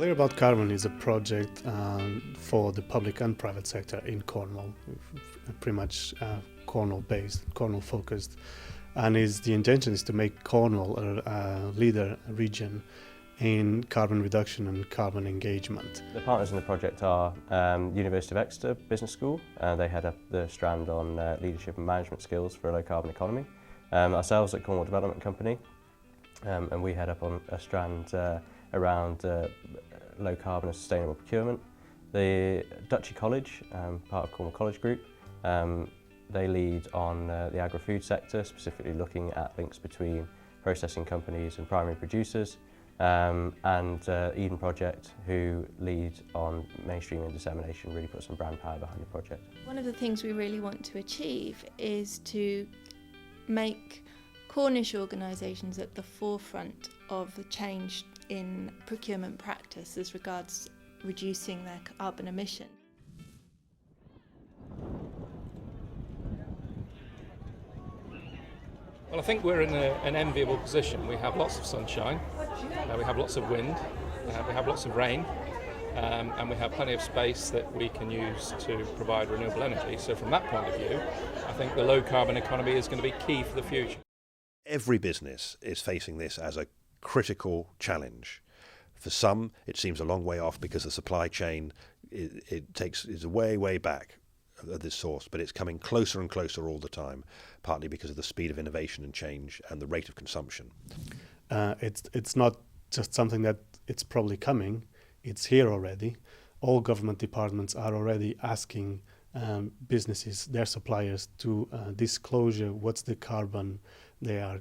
Clear About Carbon is a project for the public and private sector in Cornwall, pretty much Cornwall-based, Cornwall-focused, and the intention is to make Cornwall a leader region in carbon reduction and carbon engagement. The partners in the project are University of Exeter Business School. They head up the strand on leadership and management skills for a low-carbon economy. Ourselves at Cornwall Development Company, and we head up on a strand around low-carbon and sustainable procurement. The Duchy College, part of Cornwall College Group, they lead on the agri-food sector, specifically looking at links between processing companies and primary producers. And Eden Project, who lead on mainstream and dissemination, really put some brand power behind the project. One of the things we really want to achieve is to make Cornish organisations at the forefront of the change in procurement practice as regards reducing their carbon emission. Well, I think we're in an enviable position. We have lots of sunshine, we have lots of wind, we have lots of rain, and we have plenty of space that we can use to provide renewable energy. So from that point of view, I think the low carbon economy is going to be key for the future. Every business is facing this as a critical challenge. For some, it seems a long way off because the supply chain is way back at this source, but it's coming closer and closer all the time, partly because of the speed of innovation and change and the rate of consumption. It's not just something that it's probably coming, it's here already. All government departments are already asking businesses, their suppliers, to disclosure what's the carbon they are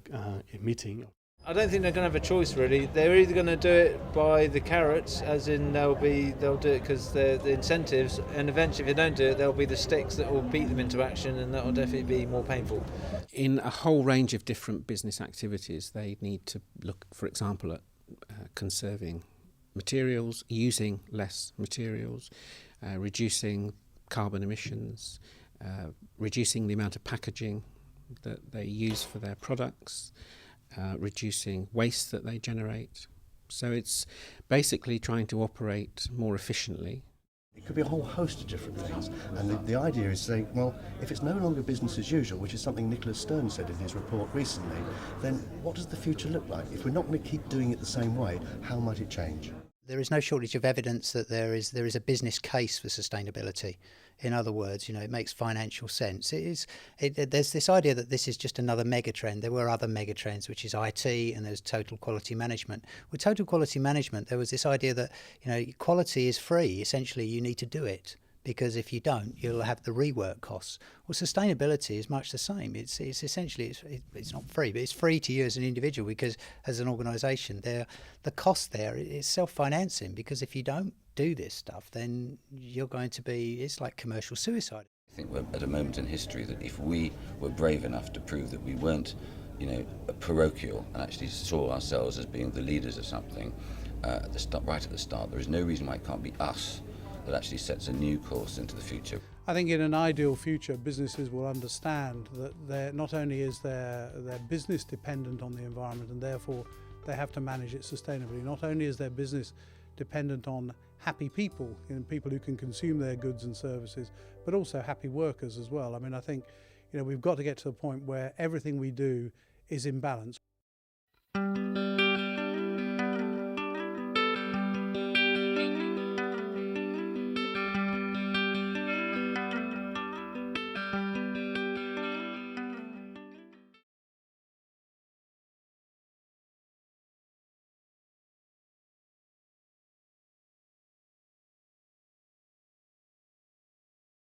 emitting. I don't think they're going to have a choice really. They're either going to do it by the carrots, as in they'll do it because they're the incentives, and eventually if they don't do it, there'll be the sticks that will beat them into action, and that will definitely be more painful. In a whole range of different business activities, they need to look, for example, at conserving materials, using less materials, reducing carbon emissions, reducing the amount of packaging that they use for their products, reducing waste that they generate. So it's basically trying to operate more efficiently. It could be a whole host of different things, and the idea is saying, well, if it's no longer business as usual, which is something Nicholas Stern said in his report recently, then what does the future look like? If we're not going to keep doing it the same way, how might it change? There is no shortage of evidence that there is a business case for sustainability. In other words, it makes financial sense. There's this idea that this is just another megatrend. There were other megatrends, which is IT, and there's total quality management. With total quality management, there was this idea that quality is free. Essentially, you need to do it, because if you don't, you'll have the rework costs. Well, sustainability is much the same. It's essentially it's not free, but it's free to you as an individual, because as an organisation, the cost there is self-financing, because if you don't do this stuff, then you're going to be, it's like commercial suicide. I think we're at a moment in history that if we were brave enough to prove that we weren't, parochial, and actually saw ourselves as being the leaders of something right at the start, there is no reason why it can't be us that actually sets a new course into the future. I think in an ideal future, businesses will understand that not only is their business dependent on the environment, and therefore they have to manage it sustainably, not only is their business dependent on happy people, people who can consume their goods and services, but also happy workers as well. I mean, I think we've got to get to the point where everything we do is in balance.